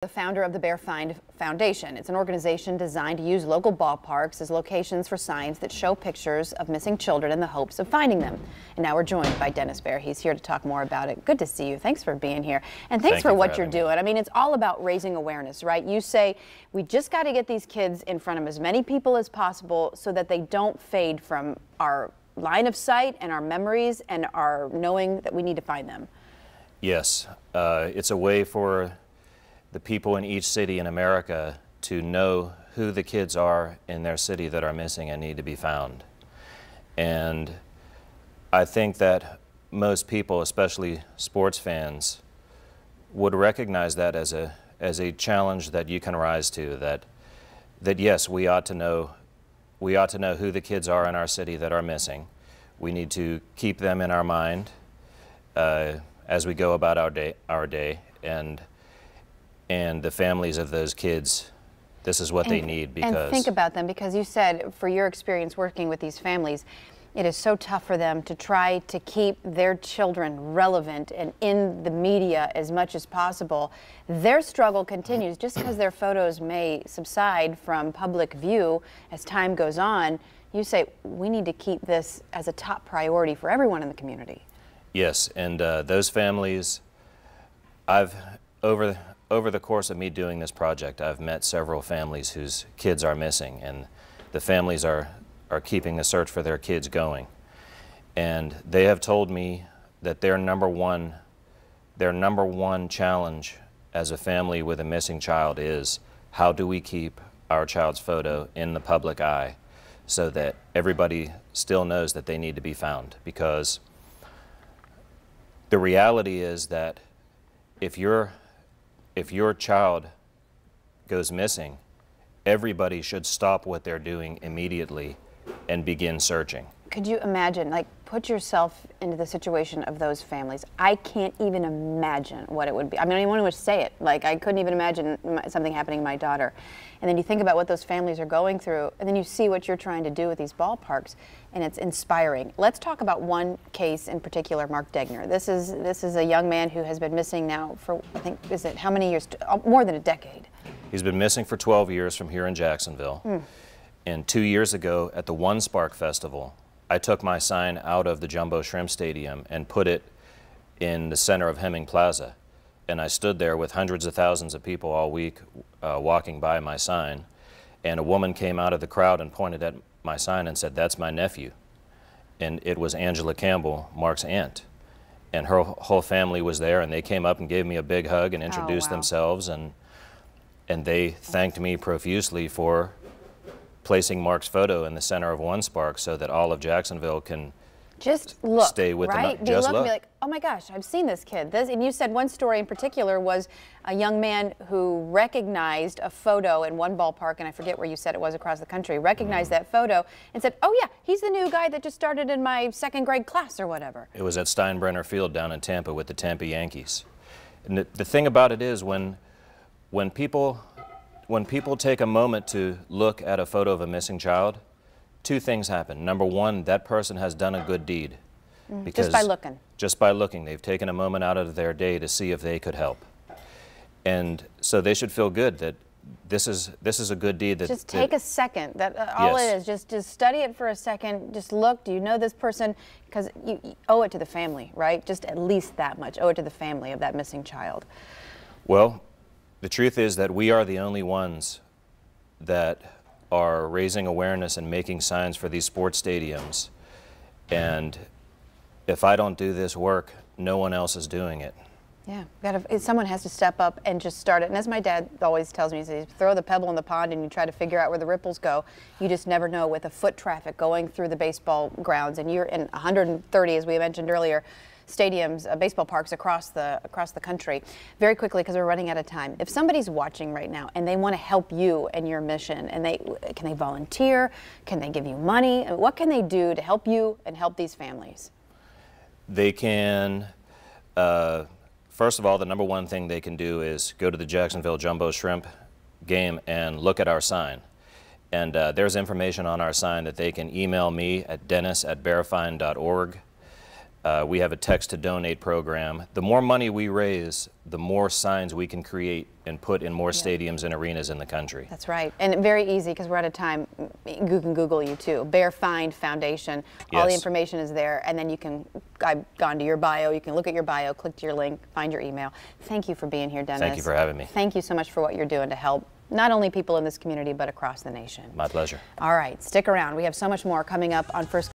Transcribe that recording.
The founder of the BairFind Foundation. It's an organization designed to use local ballparks as locations for signs that show pictures of missing children in the hopes of finding them. And now we're joined by Dennis Bair. He's here to talk more about it. Good to see you. Thanks for being here. And thanks for what you're doing. I mean, it's all about raising awareness, right? You say we just got to get these kids in front of as many people as possible so that they don't fade from our line of sight and our memories and our knowing that we need to find them. Yes, it's a way for the people in each city in America to know who the kids are in their city that are missing and need to be found. And I think that most people, especially sports fans, would recognize that as a challenge that you can rise to, that yes, we ought to know who the kids are in our city that are missing. We need to keep them in our mind as we go about our day, and the families of those kids, this is what they need. Because and think about them, because you said for your experience working with these families, it is so tough for them to try to keep their children relevant and in the media as much as possible. Their struggle continues. Just because their photos may subside from public view as time goes on, you say we need to keep this as a top priority for everyone in the community. Yes, and those families, over the course of me doing this project, I've met several families whose kids are missing, and the families are keeping the search for their kids going. And they have told me that their number one challenge as a family with a missing child is, how do we keep our child's photo in the public eye so that everybody still knows that they need to be found? Because the reality is that if your child goes missing, everybody should stop what they're doing immediately and begin searching. Could you imagine, like, put yourself into the situation of those families? I can't even imagine what it would be. I mean, I don't even want to say it. Like, I couldn't even imagine something happening to my daughter. And then you think about what those families are going through, and then you see what you're trying to do with these ballparks, and it's inspiring. Let's talk about one case in particular, Mark Degner. This is a young man who has been missing now for, I think, is it how many years? More than a decade. He's been missing for 12 years from here in Jacksonville. And 2 years ago at the One Spark Festival, I took my sign out of the Jumbo Shrimp Stadium and put it in the center of Hemming Plaza. And I stood there with hundreds of thousands of people all week walking by my sign. And a woman came out of the crowd and pointed at my sign and said, "That's my nephew." And it was Angela Campbell, Mark's aunt. And her whole family was there, and they came up and gave me a big hug and introduced themselves. And they thanked me profusely for placing Mark's photo in the center of One Spark so that all of Jacksonville can just look, stay with right? them. Just look and be like, oh my gosh, I've seen this kid. And you said one story in particular was a young man who recognized a photo in one ballpark, and I forget where you said it was across the country, recognized that photo and said, oh yeah, he's the new guy that just started in my second grade class or whatever. It was at Steinbrenner Field down in Tampa with the Tampa Yankees. And the thing about it is when people take a moment to look at a photo of a missing child, two things happen. Number one, that person has done a good deed. Because just by looking. Just by looking. They've taken a moment out of their day to see if they could help. And so they should feel good that this is a good deed. Just take a second. All it is. Just study it for a second. Just look. Do you know this person? Because you owe it to the family, right? Just at least that much. Owe it to the family of that missing child. Well, the truth is that we are the only ones that are raising awareness and making signs for these sports stadiums. And if I don't do this work, no one else is doing it. Yeah, someone has to step up and just start it. And as my dad always tells me, he says, throw the pebble in the pond and you try to figure out where the ripples go. You just never know with the foot traffic going through the baseball grounds. And you're in 130, as we mentioned earlier, stadiums, baseball parks across the country. Very quickly, because we're running out of time. If somebody's watching right now and they want to help you and your mission, and can they volunteer? Can they give you money? What can they do to help you and help these families? They can, first of all, the number one thing they can do is go to the Jacksonville Jumbo Shrimp game and look at our sign. And there's information on our sign that they can email me at dennis@bairfind.org. We have a text to donate program. The more money we raise, the more signs we can create and put in more stadiums and arenas in the country. That's right. And very easy, because we're out of time. You can Google you too. BairFind Foundation. All the information is there. And then you can, I've gone to your bio. You can look at your bio, click to your link, find your email. Thank you for being here, Dennis. Thank you for having me. Thank you so much for what you're doing to help not only people in this community, but across the nation. My pleasure. All right, stick around. We have so much more coming up on First